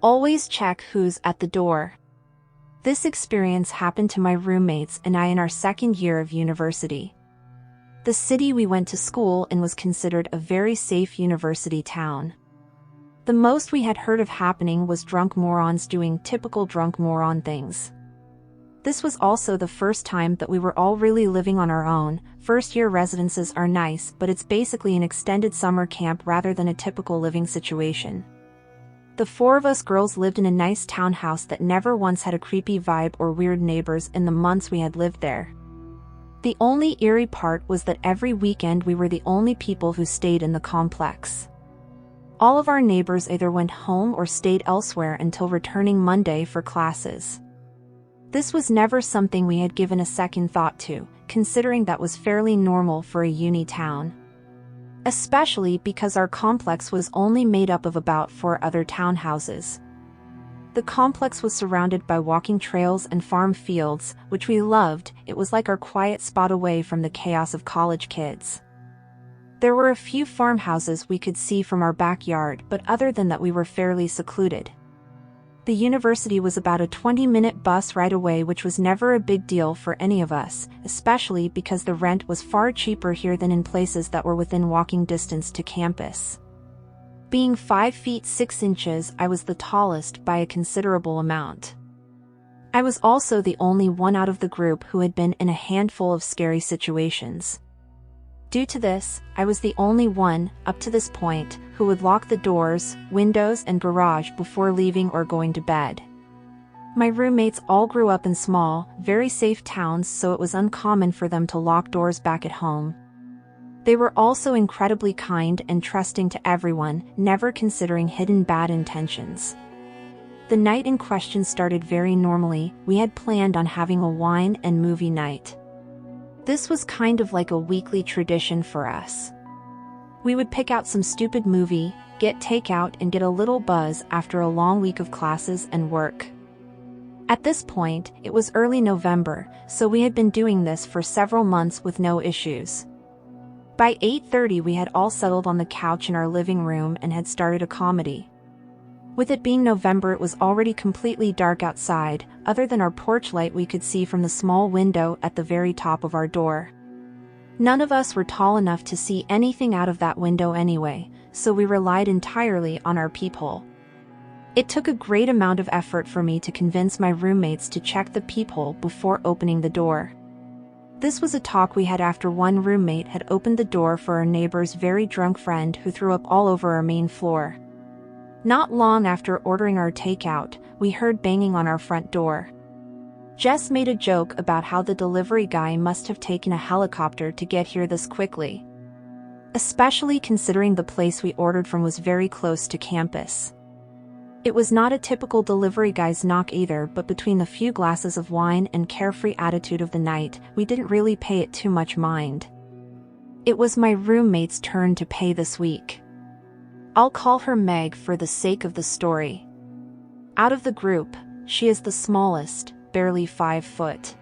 Always check who's at the door. This experience happened to my roommates and I in our second year of university. The city we went to school in was considered a very safe university town. The most we had heard of happening was drunk morons doing typical drunk moron things. This was also the first time that we were all really living on our own. First-year residences are nice, but it's basically an extended summer camp rather than a typical living situation. The four of us girls lived in a nice townhouse that never once had a creepy vibe or weird neighbors in the months we had lived there. The only eerie part was that every weekend we were the only people who stayed in the complex. All of our neighbors either went home or stayed elsewhere until returning Monday for classes. This was never something we had given a second thought to, considering that was fairly normal for a uni town. Especially because our complex was only made up of about 4 other townhouses. The complex was surrounded by walking trails and farm fields, which we loved. It was like our quiet spot away from the chaos of college kids. There were a few farmhouses we could see from our backyard, but other than that we were fairly secluded. The university was about a 20-minute bus ride away, which was never a big deal for any of us, especially because the rent was far cheaper here than in places that were within walking distance to campus. Being 5 feet 6 inches, I was the tallest by a considerable amount. I was also the only one out of the group who had been in a handful of scary situations. Due to this, I was the only one, up to this point, who would lock the doors, windows, and garage before leaving or going to bed. My roommates all grew up in small, very safe towns, so it was uncommon for them to lock doors back at home. They were also incredibly kind and trusting to everyone, never considering hidden bad intentions. The night in question started very normally. We had planned on having a wine and movie night. This was kind of like a weekly tradition for us. We would pick out some stupid movie, get takeout, and get a little buzz after a long week of classes and work. At this point, it was early November, so we had been doing this for several months with no issues. By 8:30 we had all settled on the couch in our living room and had started a comedy. With it being November, it was already completely dark outside, other than our porch light we could see from the small window at the very top of our door. None of us were tall enough to see anything out of that window anyway, so we relied entirely on our peephole. It took a great amount of effort for me to convince my roommates to check the peephole before opening the door. This was a talk we had after one roommate had opened the door for our neighbor's very drunk friend who threw up all over our main floor. Not long after ordering our takeout, we heard banging on our front door. Jess made a joke about how the delivery guy must have taken a helicopter to get here this quickly. Especially considering the place we ordered from was very close to campus. It was not a typical delivery guy's knock either, but between the few glasses of wine and carefree attitude of the night, we didn't really pay it too much mind. It was my roommate's turn to pay this week. I'll call her Meg for the sake of the story. Out of the group, she is the smallest, barely 5 foot.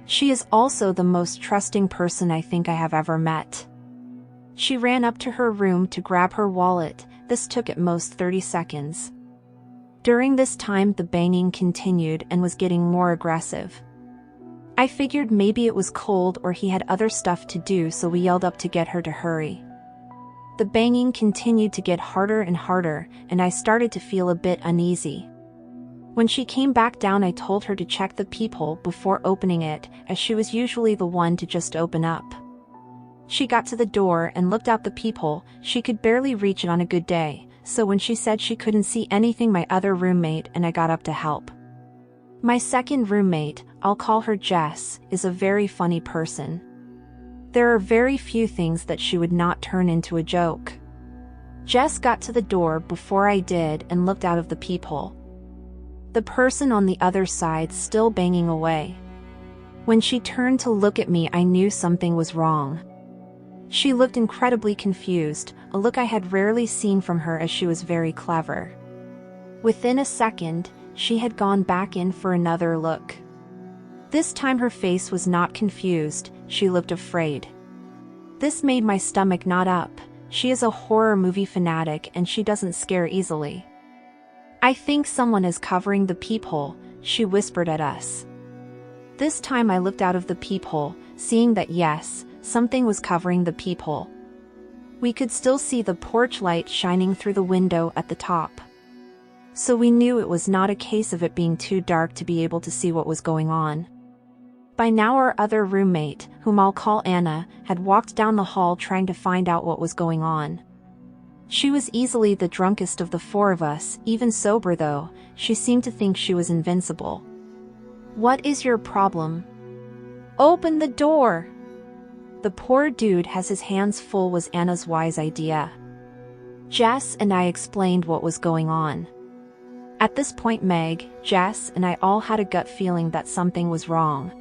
She is also the most trusting person I think I have ever met. She ran up to her room to grab her wallet. This took at most 30 seconds. During this time the banging continued and was getting more aggressive. I figured maybe it was cold or he had other stuff to do, so we yelled up to get her to hurry. The banging continued to get harder and harder, and I started to feel a bit uneasy. When she came back down, I told her to check the peephole before opening it, as she was usually the one to just open up. She got to the door and looked out the peephole. She could barely reach it on a good day, so when she said she couldn't see anything, my other roommate and I got up to help. My second roommate, I'll call her Jess, is a very funny person. There are very few things that she would not turn into a joke. Jess got to the door before I did and looked out of the peephole. The person on the other side still banging away. When she turned to look at me, I knew something was wrong. She looked incredibly confused, a look I had rarely seen from her, as she was very clever. Within a second, she had gone back in for another look. This time her face was not confused, she looked afraid. This made my stomach knot up. She is a horror movie fanatic and she doesn't scare easily. "I think someone is covering the peephole," she whispered at us. This time I looked out of the peephole, seeing that yes, something was covering the peephole. We could still see the porch light shining through the window at the top. So we knew it was not a case of it being too dark to be able to see what was going on. By now our other roommate, whom I'll call Anna, had walked down the hall trying to find out what was going on. She was easily the drunkest of the four of us, even sober though, she seemed to think she was invincible. "What is your problem?" "Open the door!" "The poor dude has his hands full," was Anna's wise idea. Jess and I explained what was going on. At this point Meg, Jess, and I all had a gut feeling that something was wrong.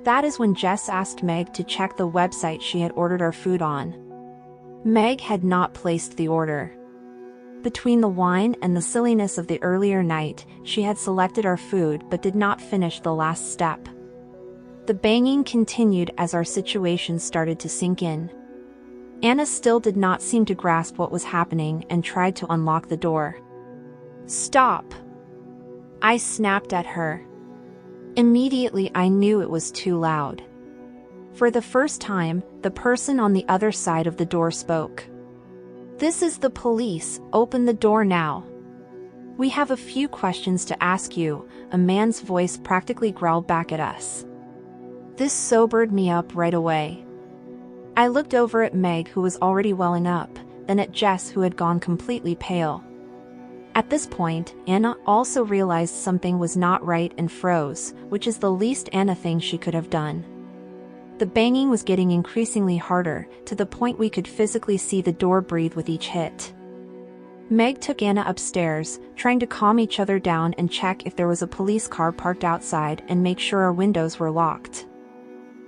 That is when Jess asked Meg to check the website she had ordered our food on. Meg had not placed the order. Between the wine and the silliness of the earlier night, she had selected our food but did not finish the last step. The banging continued as our situation started to sink in. Anna still did not seem to grasp what was happening and tried to unlock the door. "Stop!" I snapped at her. Immediately I knew it was too loud. For the first time, the person on the other side of the door spoke. "This is the police, open the door now." "We have a few questions to ask you," a man's voice practically growled back at us. This sobered me up right away. I looked over at Meg, who was already welling up, then at Jess, who had gone completely pale. At this point, Anna also realized something was not right and froze, which is the least Anna thing she could have done. The banging was getting increasingly harder, to the point we could physically see the door breathe with each hit. Meg took Anna upstairs, trying to calm each other down and check if there was a police car parked outside and make sure our windows were locked.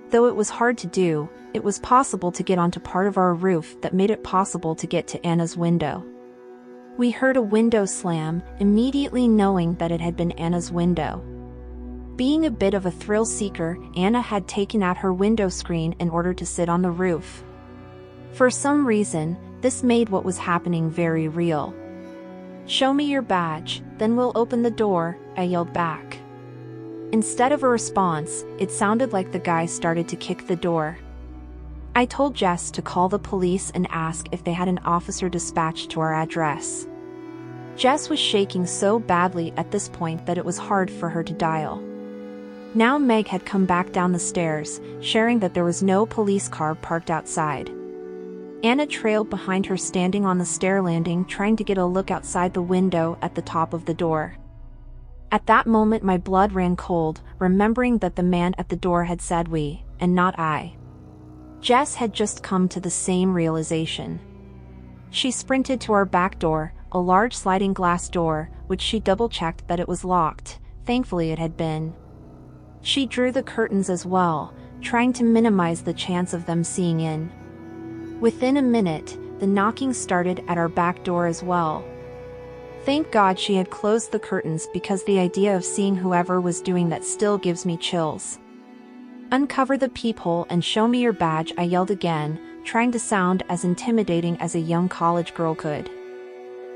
Though it was hard to do, it was possible to get onto part of our roof that made it possible to get to Anna's window. We heard a window slam, immediately knowing that it had been Anna's window. Being a bit of a thrill seeker, Anna had taken out her window screen in order to sit on the roof. For some reason, this made what was happening very real. "Show me your badge, then we'll open the door," I yelled back. Instead of a response, it sounded like the guy started to kick the door. I told Jess to call the police and ask if they had an officer dispatched to our address. Jess was shaking so badly at this point that it was hard for her to dial. Now Meg had come back down the stairs, sharing that there was no police car parked outside. Anna trailed behind her, standing on the stair landing trying to get a look outside the window at the top of the door. At that moment my blood ran cold, remembering that the man at the door had said we, and not I. Jess had just come to the same realization. She sprinted to our back door, a large sliding glass door, which she double-checked that it was locked. Thankfully it had been. She drew the curtains as well, trying to minimize the chance of them seeing in. Within a minute, the knocking started at our back door as well. Thank God she had closed the curtains, because the idea of seeing whoever was doing that still gives me chills. "Uncover the peephole and show me your badge," I yelled again, trying to sound as intimidating as a young college girl could.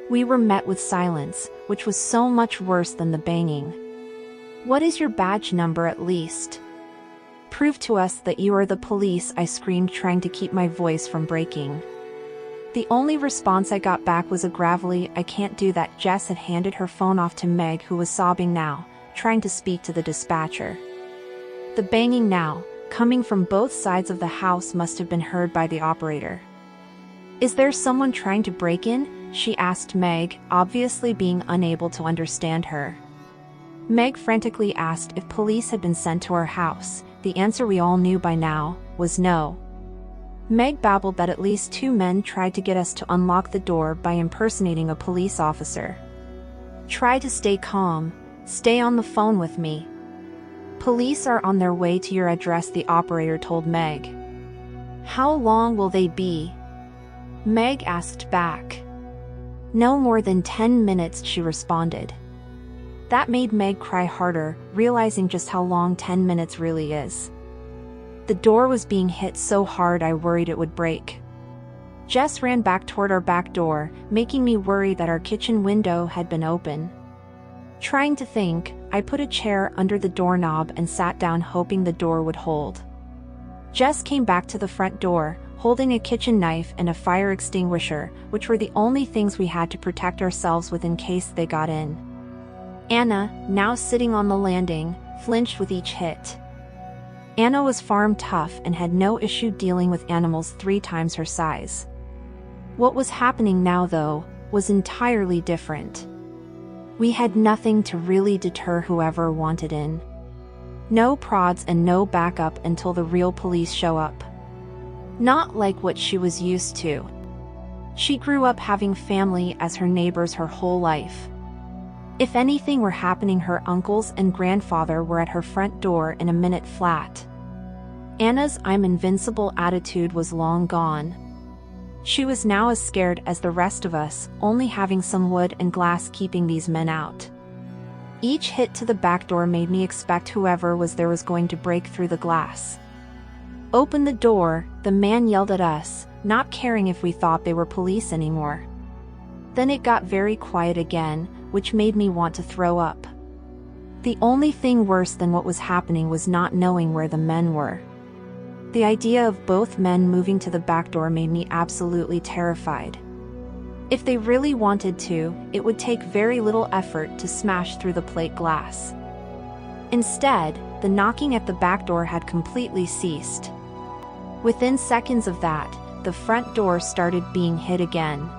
We were met with silence, which was so much worse than the banging. "What is your badge number at least? Prove to us that you are the police," I screamed, trying to keep my voice from breaking. The only response I got back was a gravelly, "I can't do that." Jess had handed her phone off to Meg, who was sobbing now, trying to speak to the dispatcher. The banging now, coming from both sides of the house, must have been heard by the operator. "Is there someone trying to break in?" she asked Meg, obviously being unable to understand her. Meg frantically asked if police had been sent to our house. The answer we all knew by now was no. Meg babbled that at least 2 men tried to get us to unlock the door by impersonating a police officer. "Try to stay calm. Stay on the phone with me. Police are on their way to your address," the operator told Meg. "How long will they be?" Meg asked back. "No more than 10 minutes," she responded. That made Meg cry harder, realizing just how long 10 minutes really is. The door was being hit so hard I worried it would break. Jess ran back toward our back door, making me worry that our kitchen window had been open. Trying to think, I put a chair under the doorknob and sat down hoping the door would hold. Jess came back to the front door, holding a kitchen knife and a fire extinguisher, which were the only things we had to protect ourselves with in case they got in. Anna, now sitting on the landing, flinched with each hit. Anna was farm tough and had no issue dealing with animals 3 times her size. What was happening now, though, was entirely different. We had nothing to really deter whoever wanted in. No prods and no backup until the real police show up. Not like what she was used to. She grew up having family as her neighbors her whole life. If anything were happening, her uncles and grandfather were at her front door in a minute flat. Anna's "I'm invincible" attitude was long gone. She was now as scared as the rest of us, only having some wood and glass keeping these men out. Each hit to the back door made me expect whoever was there was going to break through the glass. "Open the door," the man yelled at us, not caring if we thought they were police anymore. Then it got very quiet again, which made me want to throw up. The only thing worse than what was happening was not knowing where the men were. The idea of both men moving to the back door made me absolutely terrified. If they really wanted to, it would take very little effort to smash through the plate glass. Instead, the knocking at the back door had completely ceased. Within seconds of that, the front door started being hit again.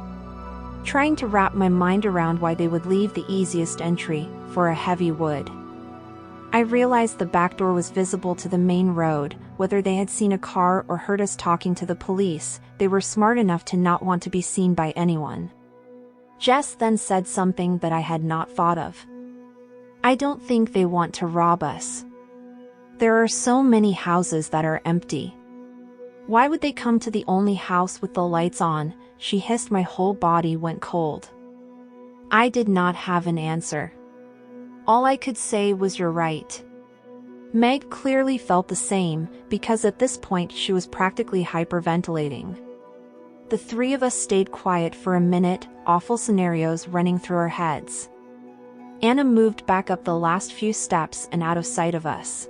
Trying to wrap my mind around why they would leave the easiest entry for a heavy wood. I realized the back door was visible to the main road. Whether they had seen a car or heard us talking to the police, they were smart enough to not want to be seen by anyone. Jess then said something that I had not thought of. "I don't think they want to rob us. There are so many houses that are empty. Why would they come to the only house with the lights on?" She hissed. My whole body went cold. I did not have an answer. All I could say was, "You're right." Meg clearly felt the same, because at this point she was practically hyperventilating. The 3 of us stayed quiet for a minute, awful scenarios running through our heads. Anna moved back up the last few steps and out of sight of us.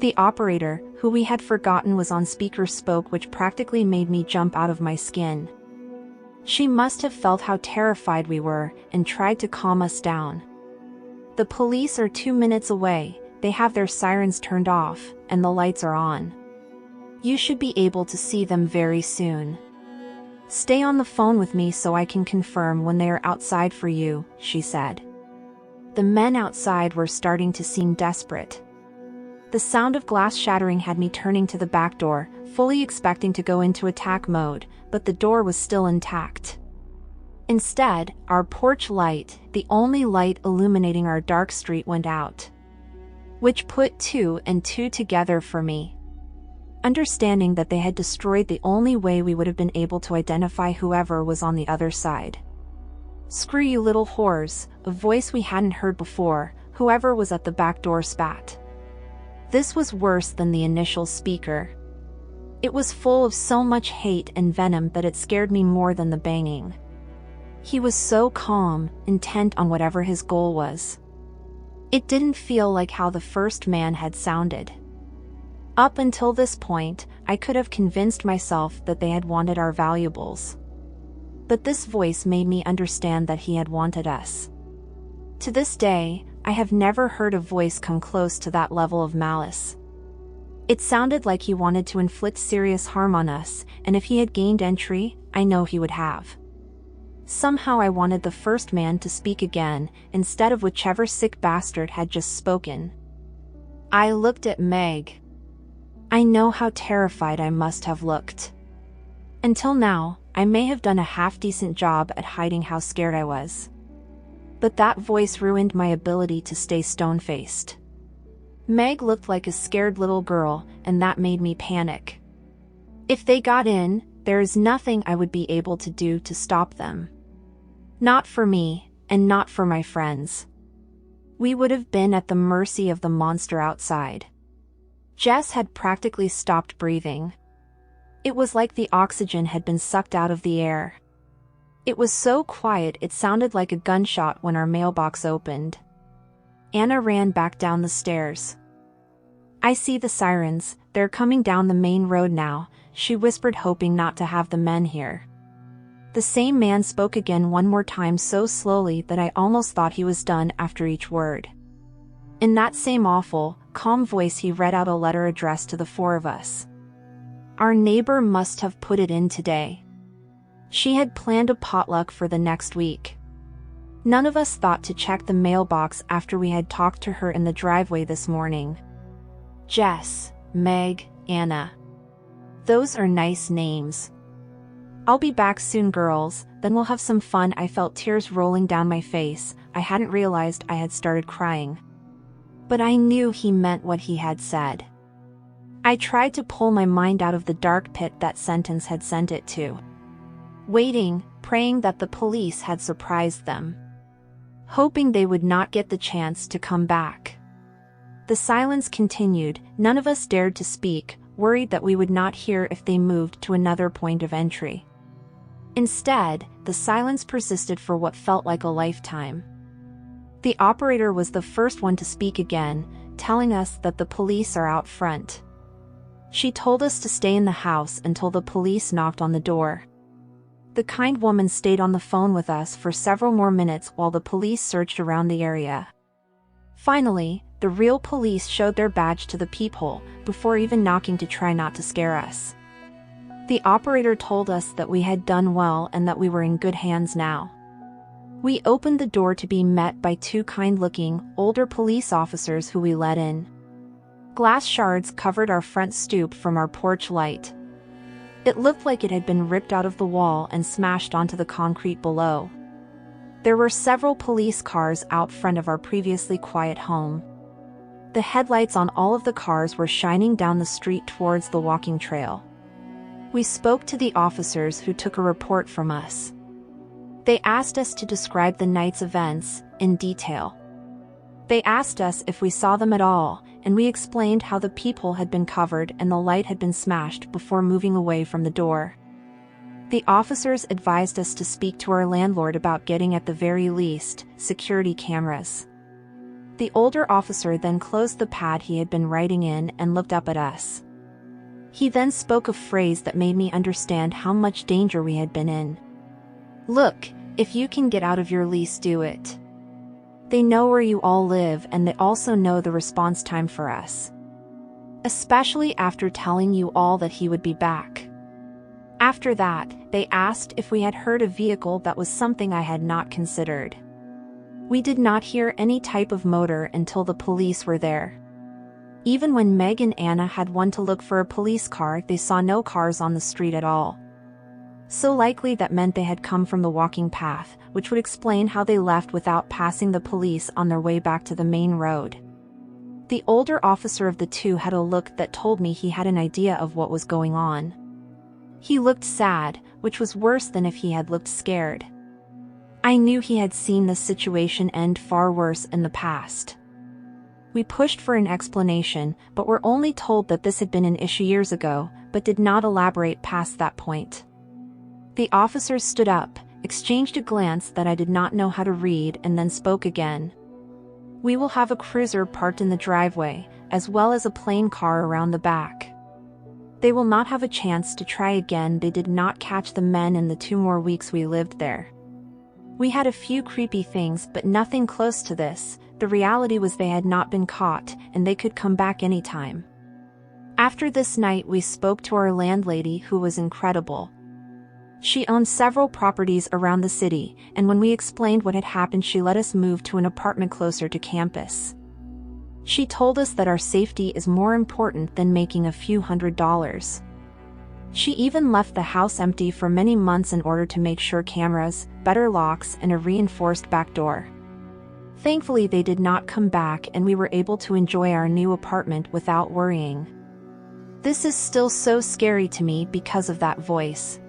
The operator, who we had forgotten was on speaker, spoke, which practically made me jump out of my skin. She must have felt how terrified we were and tried to calm us down. "The police are 2 minutes away, they have their sirens turned off, and the lights are on. You should be able to see them very soon. Stay on the phone with me so I can confirm when they are outside for you," she said. The men outside were starting to seem desperate. The sound of glass shattering had me turning to the back door, fully expecting to go into attack mode, but the door was still intact. Instead, our porch light, the only light illuminating our dark street, went out. Which put 2 and 2 together for me. Understanding that they had destroyed the only way we would have been able to identify whoever was on the other side. "Screw you little whores," a voice we hadn't heard before, whoever was at the back door spat. This was worse than the initial speaker. It was full of so much hate and venom that it scared me more than the banging. He was so calm, intent on whatever his goal was. It didn't feel like how the first man had sounded. Up until this point, I could have convinced myself that they had wanted our valuables. But this voice made me understand that he had wanted us. To this day, I have never heard a voice come close to that level of malice. It sounded like he wanted to inflict serious harm on us, and if he had gained entry, I know he would have. Somehow I wanted the first man to speak again, instead of whichever sick bastard had just spoken. I looked at Meg. I know how terrified I must have looked. Until now, I may have done a half-decent job at hiding how scared I was. But that voice ruined my ability to stay stone-faced. Meg looked like a scared little girl, and that made me panic. If they got in, there is nothing I would be able to do to stop them. Not for me, and not for my friends. We would have been at the mercy of the monster outside. Jess had practically stopped breathing. It was like the oxygen had been sucked out of the air. It was so quiet it sounded like a gunshot when our mailbox opened. Anna ran back down the stairs. "I see the sirens, they're coming down the main road now," she whispered, hoping not to have the men hear. The same man spoke again one more time, so slowly that I almost thought he was done after each word. In that same awful, calm voice he read out a letter addressed to the four of us. Our neighbor must have put it in today. She had planned a potluck for the next week. None of us thought to check the mailbox after we had talked to her in the driveway this morning. Jess, Meg, Anna. Those are nice names. "I'll be back soon, girls, then we'll have some fun." I felt tears rolling down my face. I hadn't realized I had started crying. But I knew he meant what he had said. I tried to pull my mind out of the dark pit that sentence had sent it to. Waiting, praying that the police had surprised them. Hoping they would not get the chance to come back. The silence continued, none of us dared to speak, worried that we would not hear if they moved to another point of entry. Instead, the silence persisted for what felt like a lifetime. The operator was the first one to speak again, telling us that the police are out front. She told us to stay in the house until the police knocked on the door. The kind woman stayed on the phone with us for several more minutes while the police searched around the area. Finally, the real police showed their badge to the peephole, before even knocking to try not to scare us. The operator told us that we had done well and that we were in good hands now. We opened the door to be met by two kind-looking, older police officers who we let in. Glass shards covered our front stoop from our porch light. It looked like it had been ripped out of the wall and smashed onto the concrete below. There were several police cars out front of our previously quiet home. The headlights on all of the cars were shining down the street towards the walking trail. We spoke to the officers who took a report from us. They asked us to describe the night's events in detail. They asked us if we saw them at all, and we explained how the peephole had been covered and the light had been smashed before moving away from the door. The officers advised us to speak to our landlord about getting, at the very least, security cameras. The older officer then closed the pad he had been writing in and looked up at us. He then spoke a phrase that made me understand how much danger we had been in. "Look, if you can get out of your lease, do it. They know where you all live and they also know the response time for us. Especially after telling you all that he would be back." After that, they asked if we had heard a vehicle. That was something I had not considered. We did not hear any type of motor until the police were there. Even when Meg and Anna had went to look for a police car, they saw no cars on the street at all. So likely that meant they had come from the walking path, which would explain how they left without passing the police on their way back to the main road. The older officer of the two had a look that told me he had an idea of what was going on. He looked sad, which was worse than if he had looked scared. I knew he had seen this situation end far worse in the past. We pushed for an explanation, but were only told that this had been an issue years ago, but did not elaborate past that point. The officers stood up, exchanged a glance that I did not know how to read, and then spoke again. "We will have a cruiser parked in the driveway, as well as a plain car around the back. They will not have a chance to try again. They did not catch the men in the 2 more weeks we lived there. We had a few creepy things, but nothing close to this. The reality was they had not been caught, and they could come back anytime." After this night, we spoke to our landlady, who was incredible. She owned several properties around the city, and when we explained what had happened, she let us move to an apartment closer to campus. She told us that our safety is more important than making a few $100s. She even left the house empty for many months in order to make sure cameras, better locks, and a reinforced back door. Thankfully, they did not come back and we were able to enjoy our new apartment without worrying. This is still so scary to me because of that voice.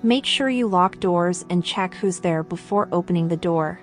Make sure you lock doors and check who's there before opening the door.